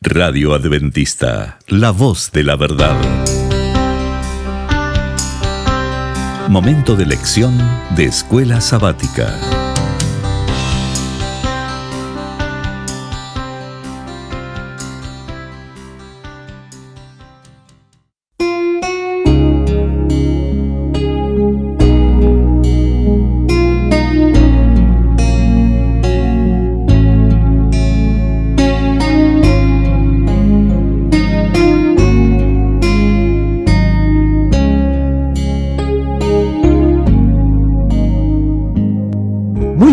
Radio Adventista, la voz de la verdad. Momento de lección de Escuela Sabática.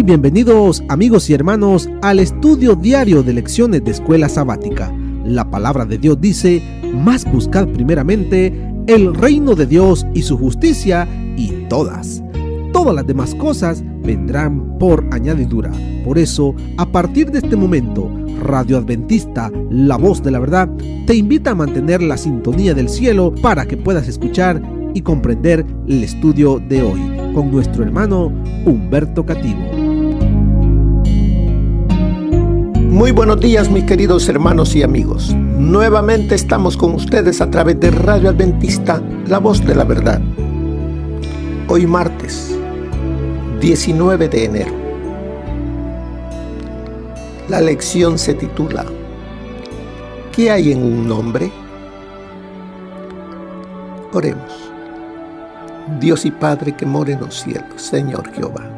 Bienvenidos amigos y hermanos al estudio diario de lecciones de Escuela Sabática. La palabra de Dios dice: mas buscad primeramente el reino de Dios y su justicia, y todas las demás cosas vendrán por añadidura. Por eso, a partir de este momento, Radio Adventista, la voz de la verdad, te invita a mantener la sintonía del cielo para que puedas escuchar y comprender el estudio de hoy con nuestro hermano Humberto Cativo. Muy buenos días, mis queridos hermanos y amigos. Nuevamente estamos con ustedes a través de Radio Adventista, la voz de la verdad. Hoy martes, 19 de enero. La lección se titula ¿qué hay en un nombre? Oremos. Dios y Padre que mora en los cielos, Señor Jehová,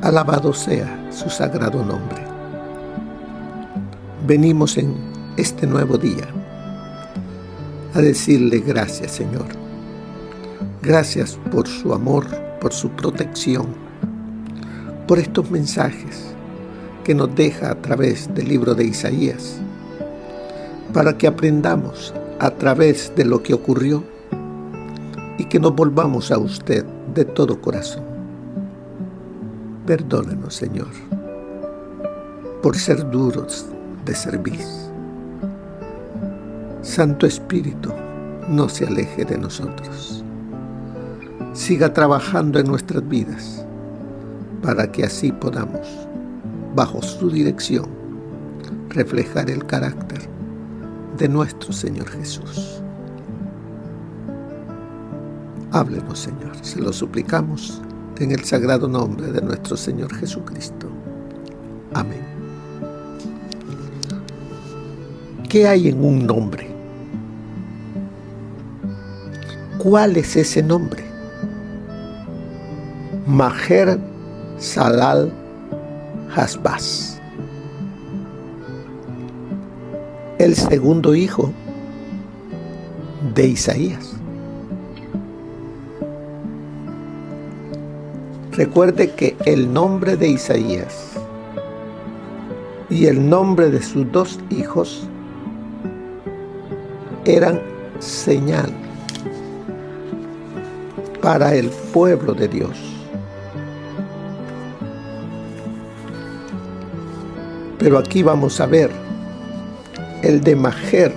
alabado sea su sagrado nombre. Venimos en este nuevo día a decirle gracias, Señor. Gracias por su amor, por su protección, por estos mensajes que nos deja a través del libro de Isaías, para que aprendamos a través de lo que ocurrió y que nos volvamos a usted de todo corazón. Perdónanos, Señor, por ser duros de cerviz. Santo Espíritu, no se aleje de nosotros. Siga trabajando en nuestras vidas para que así podamos, bajo su dirección, reflejar el carácter de nuestro Señor Jesús. Háblenos, Señor, se lo suplicamos en el sagrado nombre de nuestro Señor Jesucristo. Amén. ¿Qué hay en un nombre? ¿Cuál es ese nombre? Maher Salal Hasbaz, el segundo hijo de Isaías. Recuerde que el nombre de Isaías y el nombre de sus dos hijos eran señal para el pueblo de Dios. Pero aquí vamos a ver el de Maher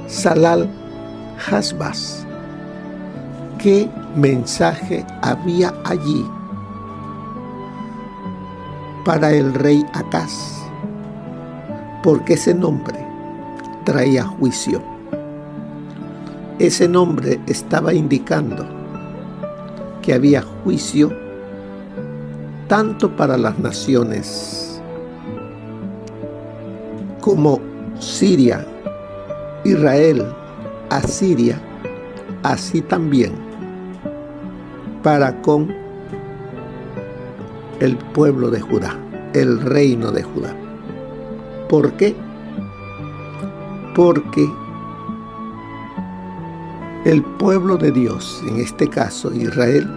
Salal Hasbaz. ¿Qué mensaje había allí para el rey Acaz? Porque ese nombre traía juicio. Ese nombre estaba indicando que había juicio tanto para las naciones como Siria, Israel, Asiria, así también para con el pueblo de Judá, el reino de Judá. ¿Por qué? Porque el pueblo de Dios, en este caso Israel,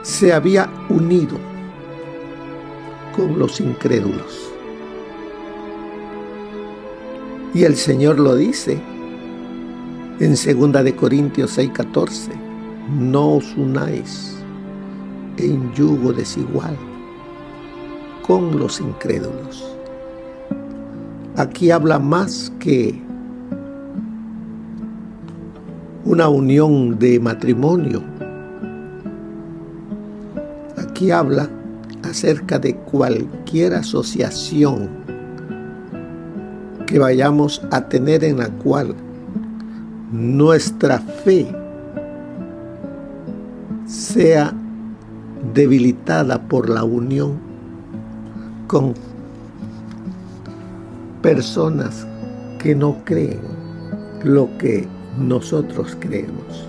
se había unido con los incrédulos. Y el Señor lo dice en 2 de Corintios 6:14: no os unáis en yugo desigual con los incrédulos. Aquí habla más que una unión de matrimonio. Aquí habla acerca de cualquier asociación que vayamos a tener en la cual nuestra fe sea debilitada por la unión con personas que no creen lo que nosotros creemos.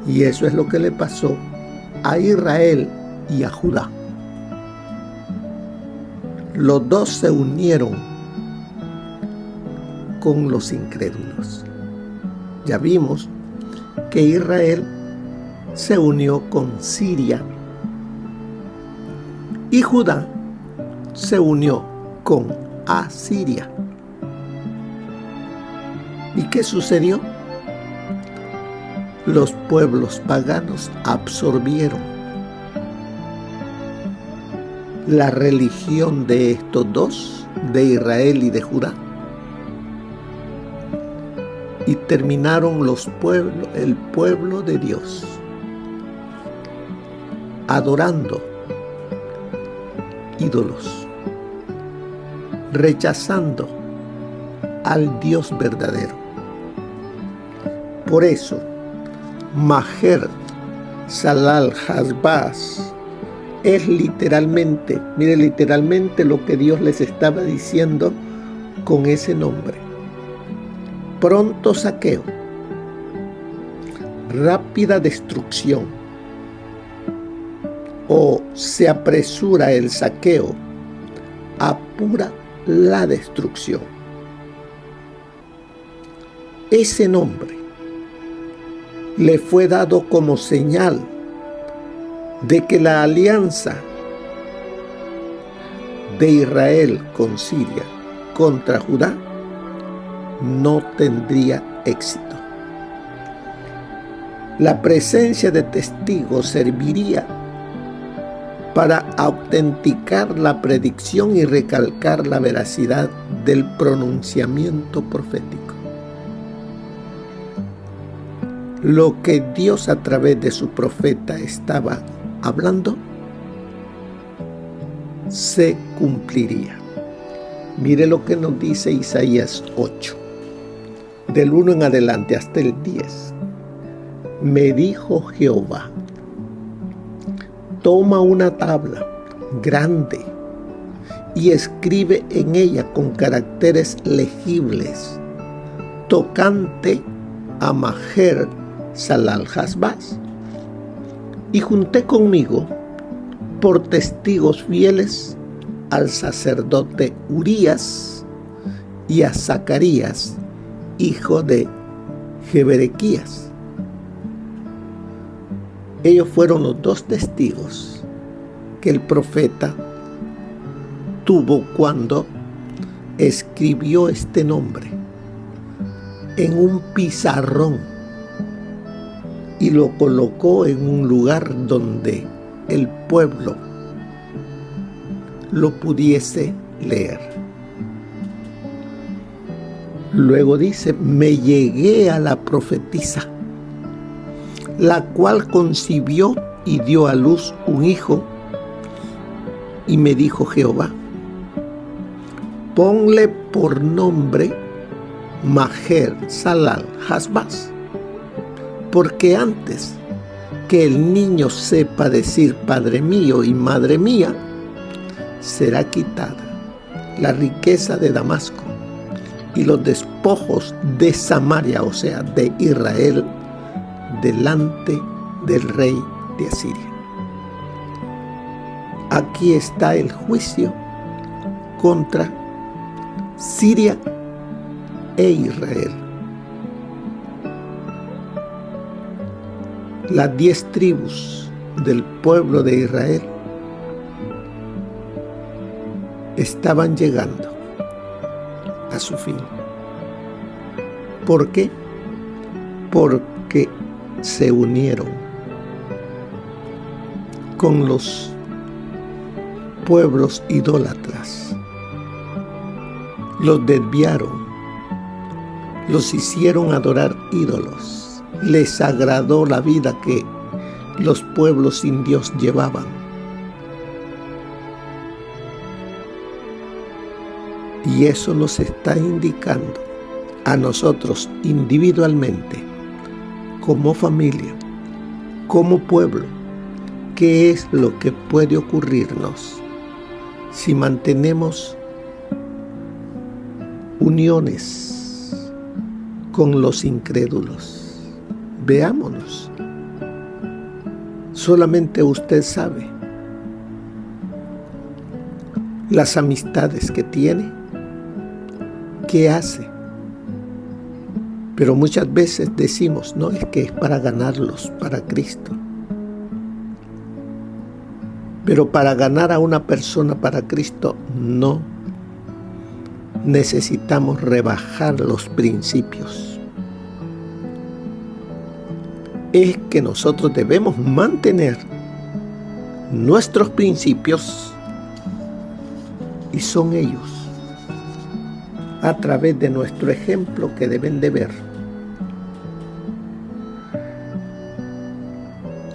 Y eso es lo que le pasó a Israel y a Judá. Los dos se unieron con los incrédulos. Ya vimos que Israel se unió con Siria y Judá se unió con Asiria. ¿Y qué sucedió? Los pueblos paganos absorbieron la religión de estos dos, de Israel y de Judá, y terminaron el pueblo de Dios adorando ídolos, rechazando al Dios verdadero. Por eso, Maher Shalal Hash-Baz es literalmente lo que Dios les estaba diciendo con ese nombre. Pronto saqueo, rápida destrucción, o se apresura el saqueo, apura la destrucción. Ese nombre le fue dado como señal de que la alianza de Israel con Siria contra Judá no tendría éxito. La presencia de testigos serviría para autenticar la predicción y recalcar la veracidad del pronunciamiento profético. Lo que Dios a través de su profeta estaba hablando se cumpliría. Mire lo que nos dice Isaías 8, del 1 en adelante hasta el 10. Me dijo Jehová: toma una tabla grande y escribe en ella con caracteres legibles tocante a Maher Shalal Hash-Baz. Y junté conmigo por testigos fieles al sacerdote Urías y a Zacarías, hijo de Jeberequías. Ellos fueron los dos testigos que el profeta tuvo cuando escribió este nombre en un pizarrón y lo colocó en un lugar donde el pueblo lo pudiese leer. Luego dice: me llegué a la profetisa, la cual concibió y dio a luz un hijo, y me dijo Jehová: ponle por nombre Maher Shalal Hash-Baz, porque antes que el niño sepa decir Padre mío y Madre mía, será quitada la riqueza de Damasco y los despojos de Samaria, o sea, de Israel, delante del rey de Asiria. Aquí está el juicio contra Siria e Israel. Las 10 tribus del pueblo de Israel estaban llegando a su fin. ¿Por qué? Porque se unieron con los pueblos idólatras, los desviaron, los hicieron adorar ídolos. Les agradó la vida que los pueblos sin Dios llevaban Y eso nos está indicando a nosotros individualmente, como familia, como pueblo, qué es lo que puede ocurrirnos si mantenemos uniones con los incrédulos. Veámonos. Solamente usted sabe las amistades que tiene, qué hace. Pero muchas veces decimos, no, es que es para ganarlos para Cristo. Pero para ganar a una persona para Cristo, no. Necesitamos rebajar los principios. Es que nosotros debemos mantener nuestros principios, y son ellos, a través de nuestro ejemplo, que deben de ver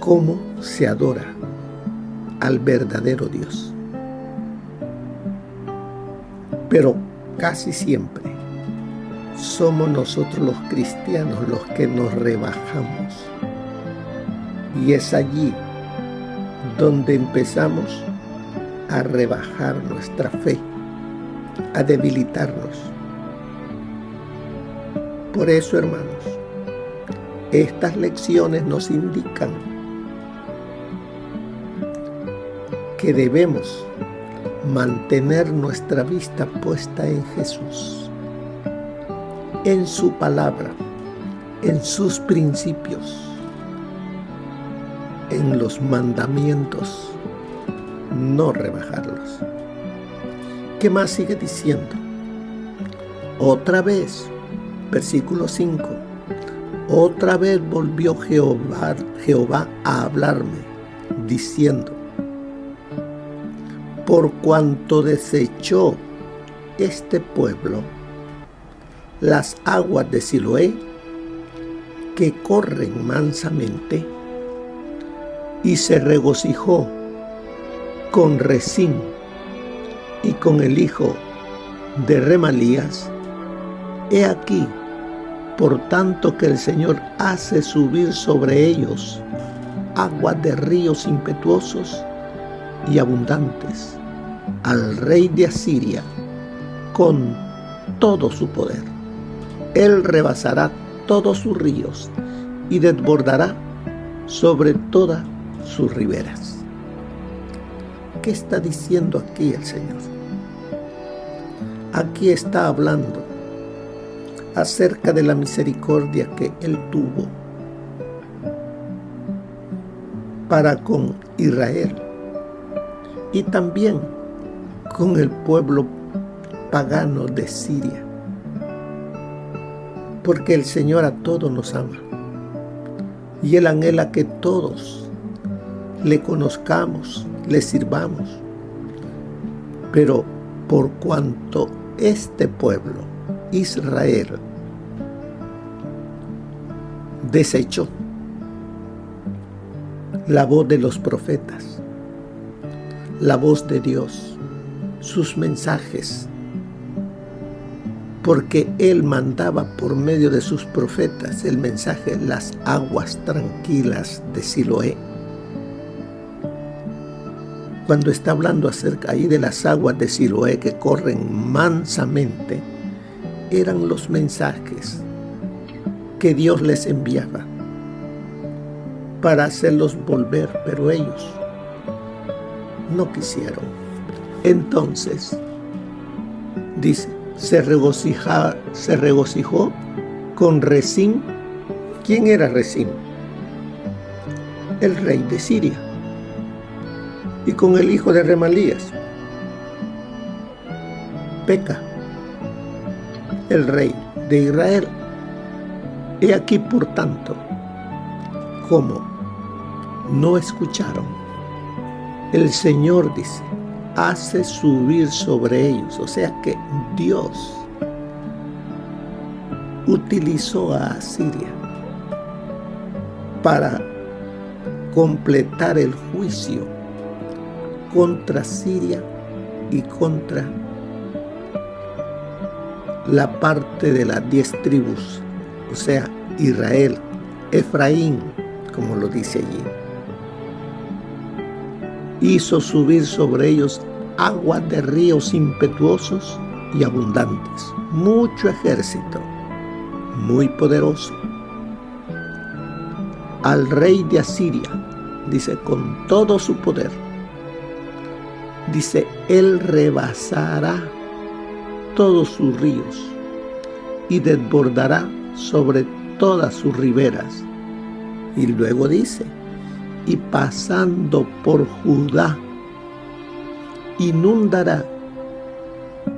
cómo se adora al verdadero Dios. Pero casi siempre somos nosotros los cristianos los que nos rebajamos, y es allí donde empezamos a rebajar nuestra fe, a debilitarnos. Por eso, hermanos, estas lecciones nos indican que debemos mantener nuestra vista puesta en Jesús, en su palabra, en sus principios, en los mandamientos, no rebajarlos. ¿Qué más sigue diciendo? Otra vez, versículo 5, otra vez volvió Jehová a hablarme, diciendo: por cuanto desechó este pueblo las aguas de Siloé, que corren mansamente, y se regocijó con Rezín y con el hijo de Remalías, he aquí, por tanto que el Señor hace subir sobre ellos aguas de ríos impetuosos y abundantes, al rey de Asiria con todo su poder. Él rebasará todos sus ríos y desbordará sobre todas sus riberas. ¿Qué está diciendo aquí el Señor? Aquí está hablando acerca de la misericordia que Él tuvo para con Israel y también con el pueblo pagano de Siria, porque el Señor a todos nos ama y Él anhela que todos le conozcamos, le sirvamos. Pero por cuanto este pueblo, Israel, desechó la voz de los profetas, la voz de Dios, sus mensajes, porque Él mandaba por medio de sus profetas el mensaje, las aguas tranquilas de Siloé. Cuando está hablando acerca ahí de las aguas de Siloé que corren mansamente, eran los mensajes que Dios les enviaba para hacerlos volver, pero ellos no quisieron. Entonces, dice, se regocijó con Rezín. ¿Quién era Rezín? El rey de Siria. Y con el hijo de Remalías, Peca, el rey de Israel. He aquí, por tanto, como no escucharon, el Señor dice, hace subir sobre ellos. O sea que Dios utilizó a Asiria para completar el juicio contra Siria y contra la parte de las 10 tribus, o sea, Israel, Efraín, como lo dice allí. Hizo subir sobre ellos aguas de ríos impetuosos y abundantes, mucho ejército, muy poderoso. Al rey de Asiria, dice, con todo su poder, dice, él rebasará todos sus ríos y desbordará sobre todas sus riberas. Y luego dice, y pasando por Judá, inundará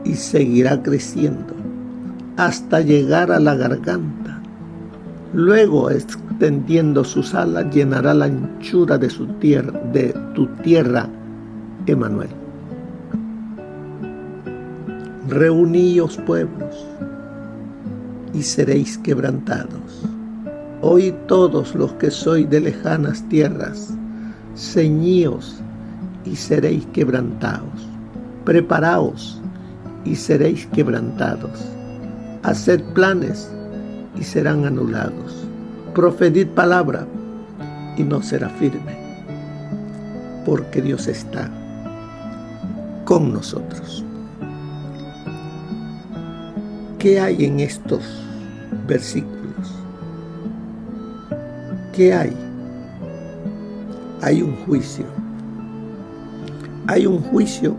y seguirá creciendo hasta llegar a la garganta. Luego, extendiendo sus alas, llenará la anchura de su tierra, de tu tierra, Emanuel. Reuníos pueblos y seréis quebrantados. Oíd todos los que sois de lejanas tierras, ceñíos y seréis quebrantados. Preparaos y seréis quebrantados. Haced planes y serán anulados. Profetid palabra y no será firme, porque Dios está con nosotros. ¿Qué hay en estos versículos? ¿Qué hay? Hay un juicio. Hay un juicio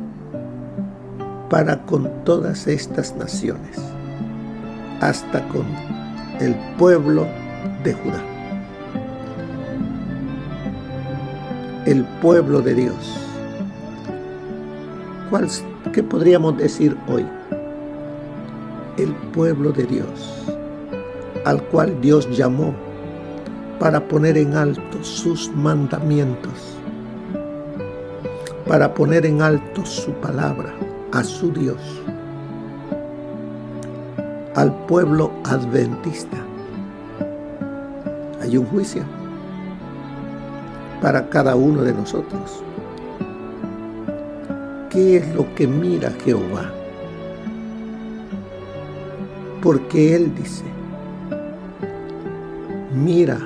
para con todas estas naciones, hasta con el pueblo de Judá, el pueblo de Dios. ¿Qué podríamos decir hoy? El pueblo de Dios, al cual Dios llamó para poner en alto sus mandamientos, para poner en alto su palabra, a su Dios, al pueblo adventista. Hay un juicio para cada uno de nosotros. ¿Qué es lo que mira Jehová? Porque Él dice, mira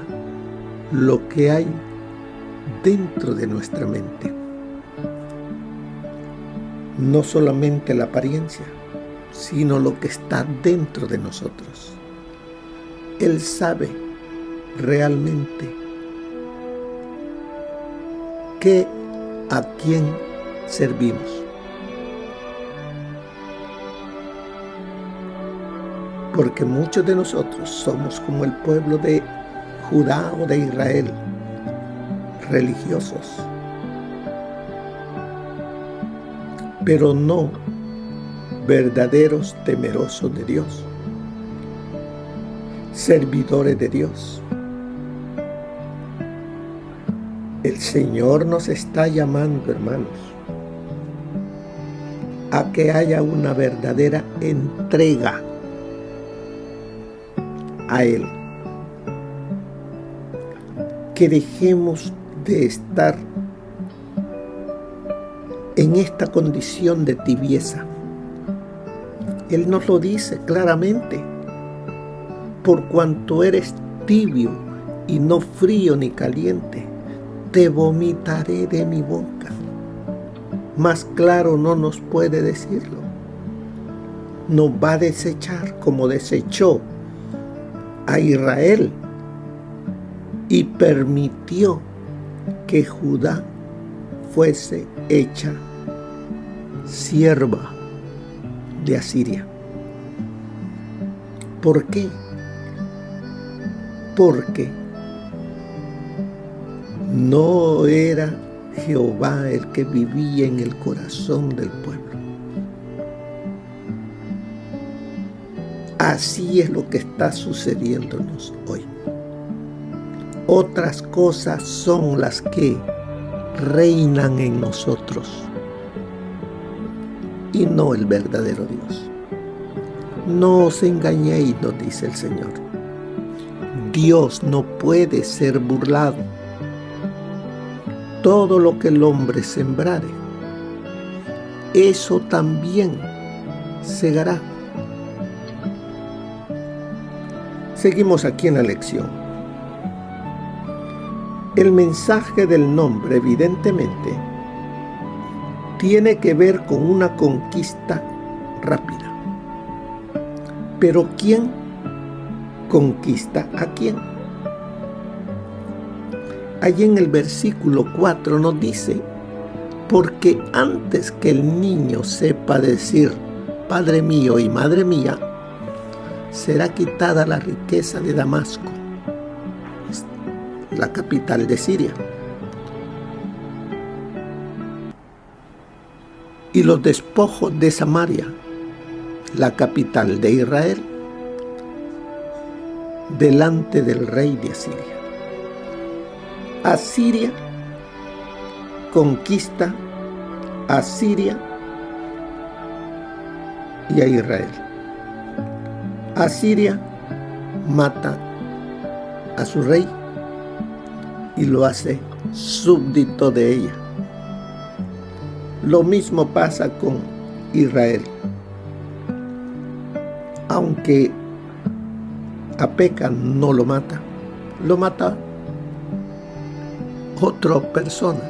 lo que hay dentro de nuestra mente. No solamente la apariencia, sino lo que está dentro de nosotros. Él sabe realmente a quién servimos. Porque muchos de nosotros somos como el pueblo de Judá o de Israel, religiosos, pero no verdaderos temerosos de Dios, servidores de Dios. El Señor nos está llamando, hermanos, a que haya una verdadera entrega a Él. Que dejemos de estar en esta condición de tibieza. Él nos lo dice claramente: por cuanto eres tibio y no frío ni caliente, te vomitaré de mi boca. Más claro no nos puede decirlo. Nos va a desechar como desechó a Israel y permitió que Judá fuese hecha sierva de Asiria. ¿Por qué? Porque no era Jehová el que vivía en el corazón del pueblo. Así es lo que está sucediéndonos hoy. Otras cosas son las que reinan en nosotros y no el verdadero Dios. No os engañéis, nos dice el Señor. Dios no puede ser burlado. Todo lo que el hombre sembrare, eso también segará. Seguimos aquí en la lección. El mensaje del nombre evidentemente tiene que ver con una conquista rápida. Pero ¿quién conquista a quién? Allí en el versículo 4 nos dice: porque antes que el niño sepa decir Padre mío y Madre mía, será quitada la riqueza de Damasco, la capital de Siria, y los despojos de Samaria, la capital de Israel, delante del rey de Asiria. Asiria conquista a Siria y a Israel. Asiria mata a su rey y lo hace súbdito de ella. Lo mismo pasa con Israel. Aunque a Peca no lo mata otra persona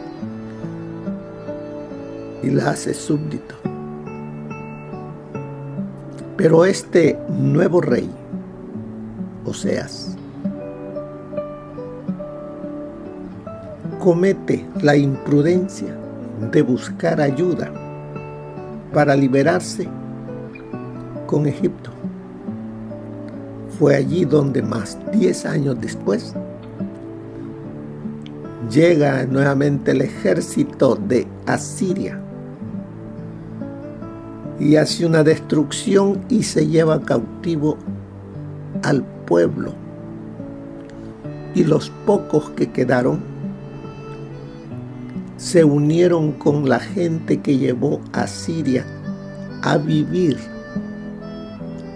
y la hace súbdito. Pero este nuevo rey, Oseas, comete la imprudencia de buscar ayuda para liberarse con Egipto. Fue allí donde más 10 años después llega nuevamente el ejército de Asiria y hace una destrucción y se lleva cautivo al pueblo. Y los pocos que quedaron se unieron con la gente que llevó a Siria a vivir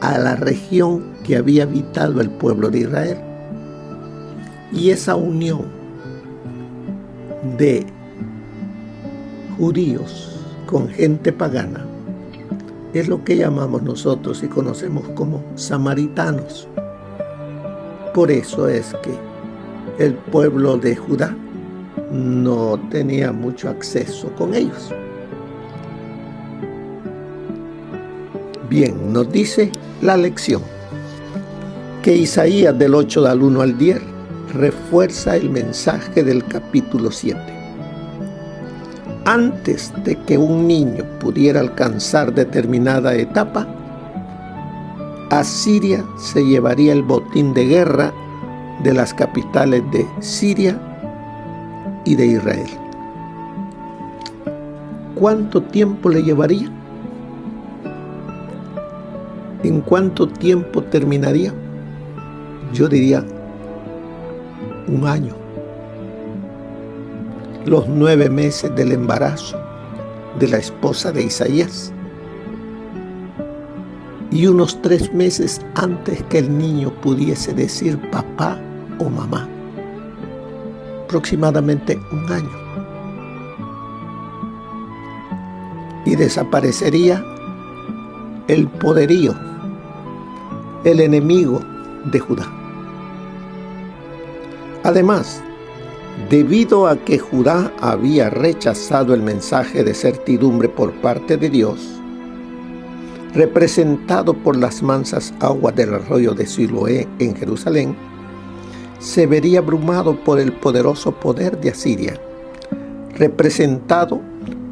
a la región que había habitado el pueblo de Israel. Y esa unión de judíos con gente pagana es lo que llamamos nosotros y conocemos como samaritanos. Por eso es que el pueblo de Judá no tenía mucho acceso con ellos. Bien, nos dice la lección que Isaías del 8 del 1 al 10 refuerza el mensaje del capítulo 7. Antes de que un niño pudiera alcanzar determinada etapa, Asiria se llevaría el botín de guerra de las capitales de Siria y de Israel. ¿Cuánto tiempo le llevaría? ¿En cuánto tiempo terminaría? Yo diría 1 año. Los 9 meses del embarazo de la esposa de Isaías y unos 3 meses antes que el niño pudiese decir papá o mamá. Aproximadamente 1 año. Y desaparecería el poderío, el enemigo de Judá. Además, debido a que Judá había rechazado el mensaje de certidumbre por parte de Dios, representado por las mansas aguas del arroyo de Siloé en Jerusalén, se vería abrumado por el poderoso poder de Asiria, representado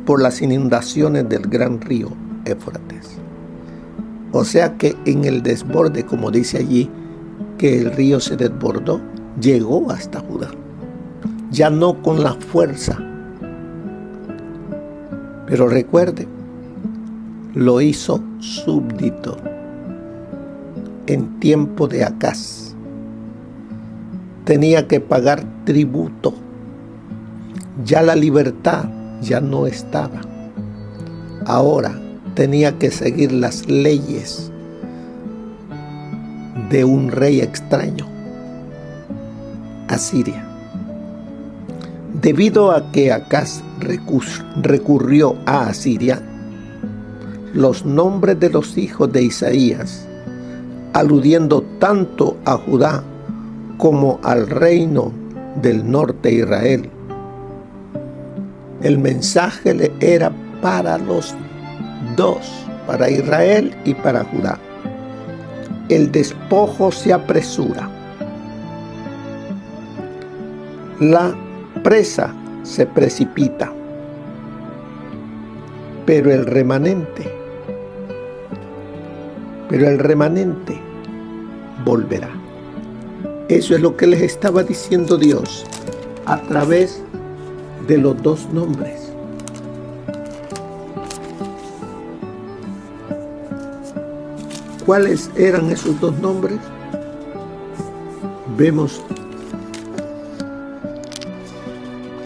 por las inundaciones del gran río Éufrates. O sea que en el desborde, como dice allí, que el río se desbordó, llegó hasta Judá. Ya no con la fuerza. Pero recuerde, lo hizo súbdito en tiempo de Acaz. Tenía que pagar tributo. Ya la libertad ya no estaba. Ahora tenía que seguir las leyes de un rey extraño, Asiria. Debido a que Acaz recurrió a Asiria, los nombres de los hijos de Isaías aludiendo tanto a Judá como al reino del norte de Israel. El mensaje era para los dos, para Israel y para Judá. El despojo se apresura. La presa se precipita. Pero el remanente volverá. Eso es lo que les estaba diciendo Dios a través de los dos nombres. ¿Cuáles eran esos dos nombres? Vemos,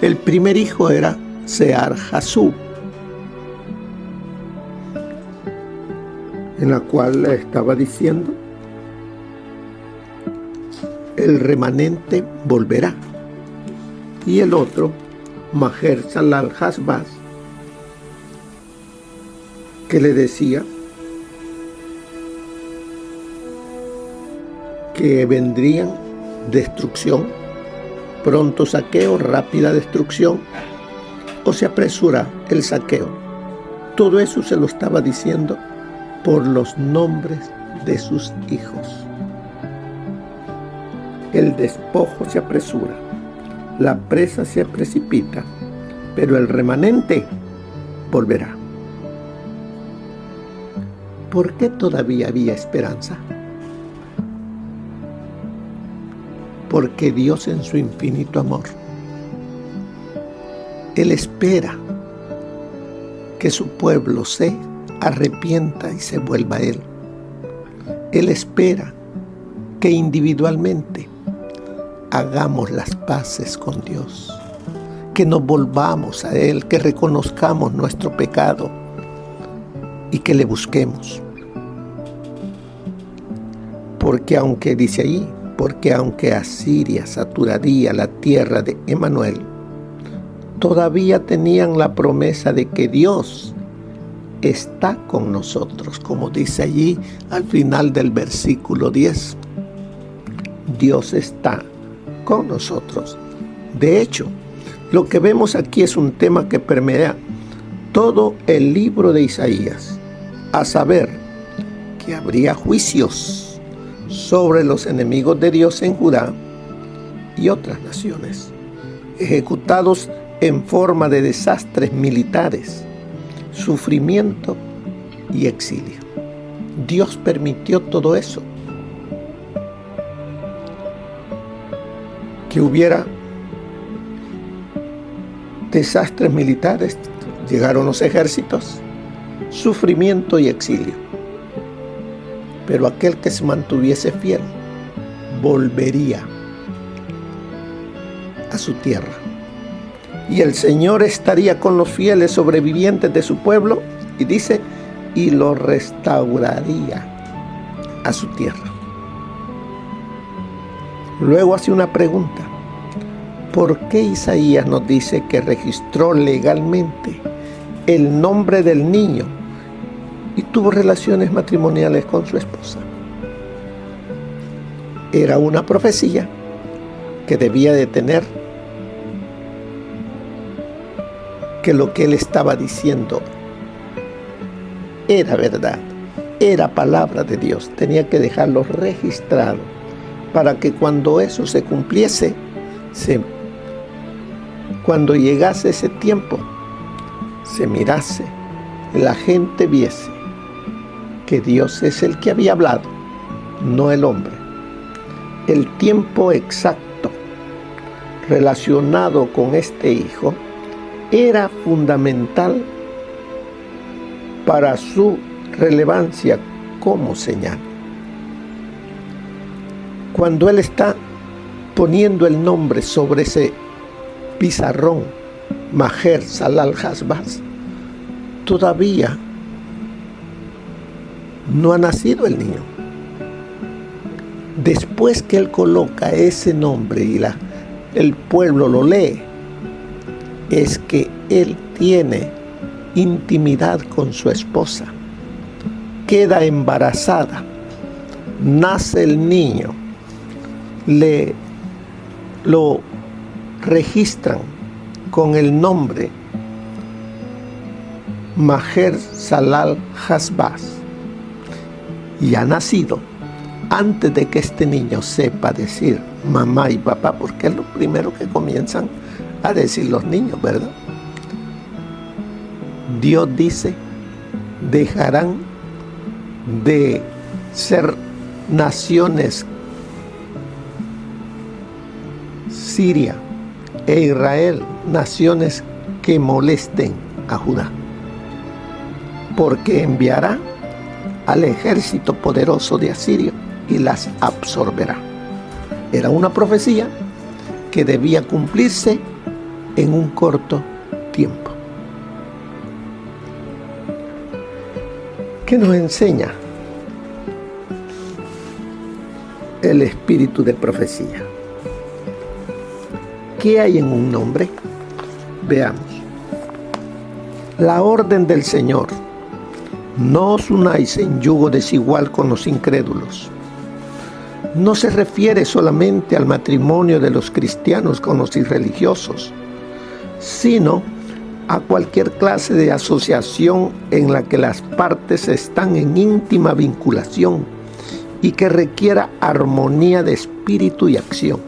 el primer hijo era Sear-Jasub, en la cual le estaba diciendo, el remanente volverá. Y el otro, Maher-Shalal-Hasbaz, que le decía que vendrían destrucción, pronto saqueo, rápida destrucción, o se apresura el saqueo. Todo eso se lo estaba diciendo por los nombres de sus hijos. El despojo se apresura, la presa se precipita, pero el remanente volverá. ¿Por qué todavía había esperanza? Porque Dios, en su infinito amor, Él espera que su pueblo se arrepienta y se vuelva a Él. Él espera que individualmente hagamos las paces con Dios, que nos volvamos a Él, que reconozcamos nuestro pecado y que le busquemos. Porque aunque Asiria saturaría la tierra de Emanuel, todavía tenían la promesa de que Dios está con nosotros, como dice allí al final del versículo 10. Dios está con nosotros. De hecho, lo que vemos aquí es un tema que permea todo el libro de Isaías, a saber, que habría juicios sobre los enemigos de Dios en Judá y otras naciones, ejecutados en forma de desastres militares, sufrimiento y exilio. Dios permitió todo eso. Que hubiera desastres militares, llegaron los ejércitos, sufrimiento y exilio. Pero aquel que se mantuviese fiel volvería a su tierra. Y el Señor estaría con los fieles sobrevivientes de su pueblo, y dice, y lo restauraría a su tierra. Luego hace una pregunta. ¿Por qué Isaías nos dice que registró legalmente el nombre del niño y tuvo relaciones matrimoniales con su esposa? Era una profecía que debía de tener que lo que él estaba diciendo era verdad, era palabra de Dios. Tenía que dejarlo registrado para que cuando eso se cumpliese, cuando llegase ese tiempo, se mirase, la gente viese que Dios es el que había hablado, no el hombre. El tiempo exacto relacionado con este hijo era fundamental para su relevancia como señal. Cuando él está poniendo el nombre sobre ese pizarrón, Maher-Shalal-Hasbaz, todavía no ha nacido el niño. Después que él coloca ese nombre y el pueblo lo lee, es que él tiene intimidad con su esposa, queda embarazada, nace el niño, lo registran con el nombre Maher Salal Hasbaz, y ha nacido antes de que este niño sepa decir mamá y papá, porque es lo primero que comienzan a decir los niños, ¿verdad? Dios dice, dejarán de ser naciones Siria e Israel, naciones que molesten a Judá, porque enviará al ejército poderoso de Asirio y las absorberá. Era una profecía que debía cumplirse en un corto tiempo. ¿Qué nos enseña el espíritu de profecía? ¿Qué hay en un nombre? Veamos. La orden del Señor: no os unáis en yugo desigual con los incrédulos. No se refiere solamente al matrimonio de los cristianos con los irreligiosos, sino a cualquier clase de asociación en la que las partes están en íntima vinculación y que requiera armonía de espíritu y acción.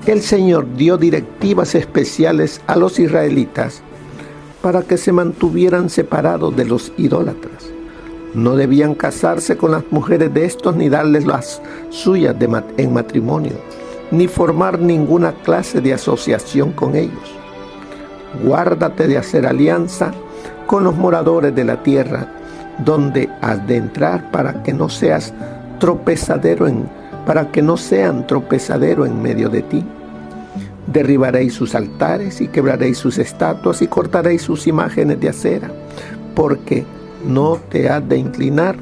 El Señor dio directivas especiales a los israelitas para que se mantuvieran separados de los idólatras. No debían casarse con las mujeres de estos, ni darles las suyas en matrimonio, ni formar ninguna clase de asociación con ellos. Guárdate de hacer alianza con los moradores de la tierra, donde has de entrar, para que no sean tropezadero en medio de ti. Derribaréis sus altares y quebraréis sus estatuas y cortaréis sus imágenes de acera, porque no te has de inclinar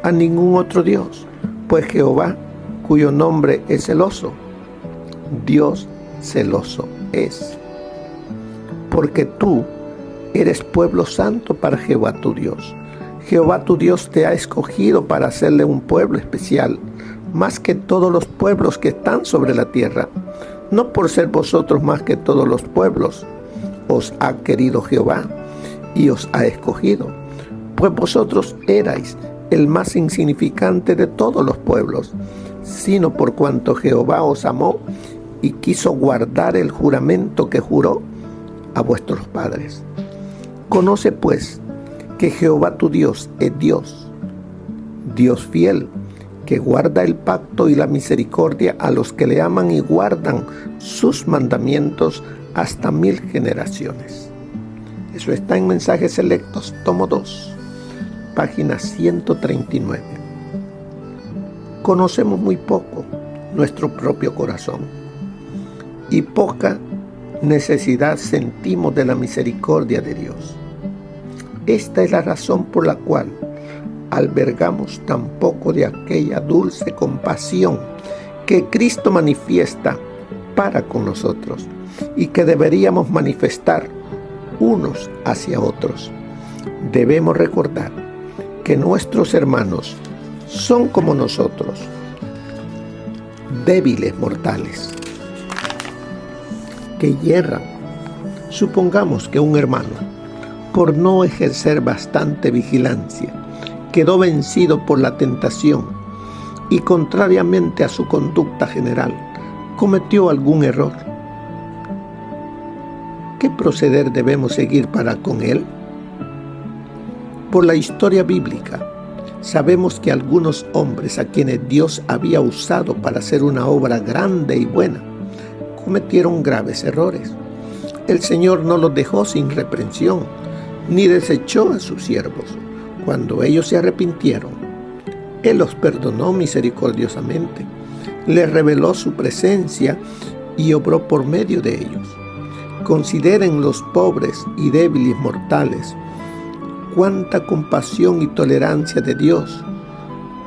a ningún otro Dios, pues Jehová, cuyo nombre es celoso, Dios celoso es. Porque tú eres pueblo santo para Jehová tu Dios. Jehová tu Dios te ha escogido para hacerle un pueblo especial, más que todos los pueblos que están sobre la tierra. No por ser vosotros más que todos los pueblos, os ha querido Jehová y os ha escogido, pues vosotros erais el más insignificante de todos los pueblos, sino por cuanto Jehová os amó y quiso guardar el juramento que juró a vuestros padres. Conoce pues que Jehová tu Dios es Dios, Dios fiel, que guarda el pacto y la misericordia a los que le aman y guardan sus mandamientos hasta 1000 generaciones. Eso está en Mensajes Selectos, tomo 2, página 139. Conocemos muy poco nuestro propio corazón y poca necesidad sentimos de la misericordia de Dios. Esta es la razón por la cual albergamos tan poco de aquella dulce compasión que Cristo manifiesta para con nosotros y que deberíamos manifestar unos hacia otros. Debemos recordar que nuestros hermanos son como nosotros, débiles mortales, que yerran. Supongamos que un hermano, por no ejercer bastante vigilancia, quedó vencido por la tentación y, contrariamente a su conducta general, cometió algún error. ¿Qué proceder debemos seguir para con él? Por la historia bíblica, sabemos que algunos hombres a quienes Dios había usado para hacer una obra grande y buena, cometieron graves errores. El Señor no los dejó sin reprensión, ni desechó a sus siervos. Cuando ellos se arrepintieron, Él los perdonó misericordiosamente, les reveló su presencia y obró por medio de ellos. Consideren los pobres y débiles mortales cuánta compasión y tolerancia de Dios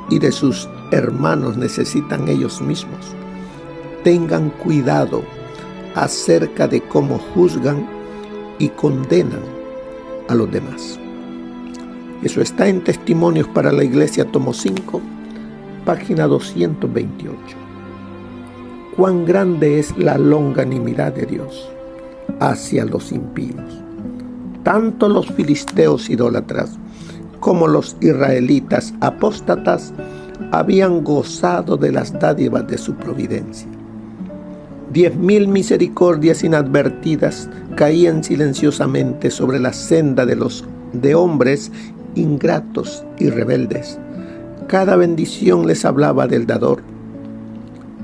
y de sus hermanos necesitan ellos mismos. Tengan cuidado acerca de cómo juzgan y condenan a los demás. Eso está en Testimonios para la Iglesia, tomo 5, página 228. Cuán grande es la longanimidad de Dios hacia los impíos. Tanto los filisteos idólatras como los israelitas apóstatas habían gozado de las dádivas de su providencia. 10,000 misericordias inadvertidas caían silenciosamente sobre la senda de hombres ingratos y rebeldes. Cada bendición les hablaba del dador,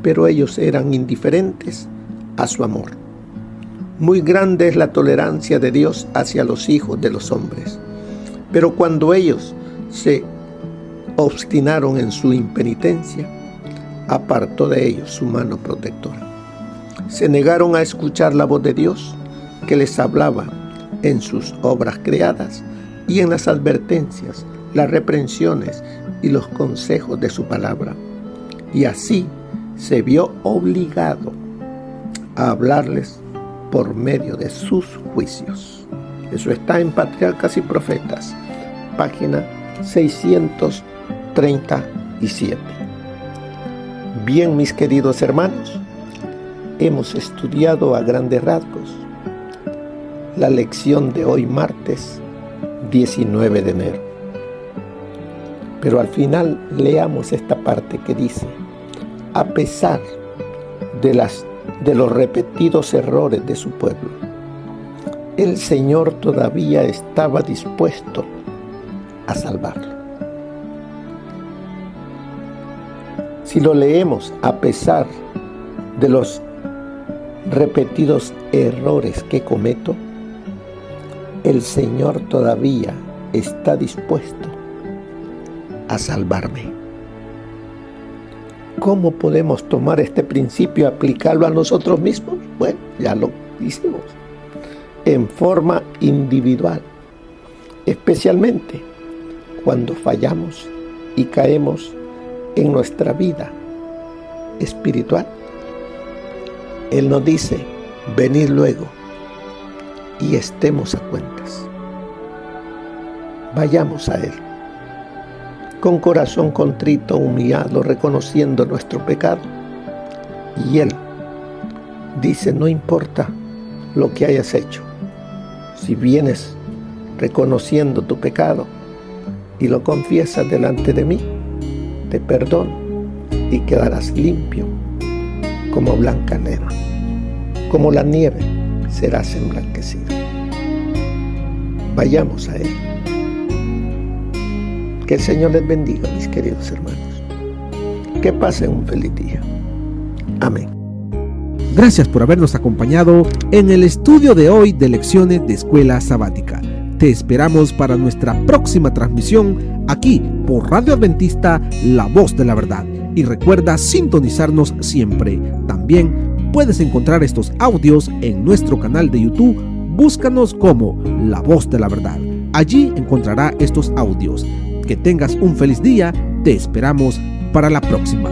pero ellos eran indiferentes a su amor. Muy grande es la tolerancia de Dios hacia los hijos de los hombres, pero cuando ellos se obstinaron en su impenitencia, apartó de ellos su mano protectora. Se negaron a escuchar la voz de Dios que les hablaba en sus obras creadas y en las advertencias, las reprensiones y los consejos de su palabra. Y así se vio obligado a hablarles por medio de sus juicios. Eso está en Patriarcas y Profetas, página 637. Bien, mis queridos hermanos, hemos estudiado a grandes rasgos la lección de hoy, martes 19 de enero. Pero al final leamos esta parte que dice: a pesar de los repetidos errores de su pueblo, el Señor todavía estaba dispuesto a salvarlo. Si lo leemos a pesar de los repetidos errores que cometo, el Señor todavía está dispuesto a salvarme. ¿Cómo podemos tomar este principio y aplicarlo a nosotros mismos? Bueno, ya lo hicimos. En forma individual, especialmente cuando fallamos y caemos en nuestra vida espiritual. Él nos dice: venid luego y estemos a cuentas. Vayamos a Él con corazón contrito, humillado, reconociendo nuestro pecado. Y Él dice: no importa lo que hayas hecho, si vienes reconociendo tu pecado y lo confiesas delante de mí, te perdono y quedarás limpio como blanca lana. Como la nieve serás emblanquecido. Vayamos a Él. Que el Señor les bendiga, mis queridos hermanos. Que pasen un feliz día. Amén. Gracias por habernos acompañado en el estudio de hoy de lecciones de Escuela Sabática. Te esperamos para nuestra próxima transmisión aquí por Radio Adventista, La Voz de la Verdad. Y recuerda sintonizarnos siempre. También puedes encontrar estos audios en nuestro canal de YouTube. Búscanos como La Voz de la Verdad. Allí encontrará estos audios. Que tengas un feliz día. Te esperamos para la próxima.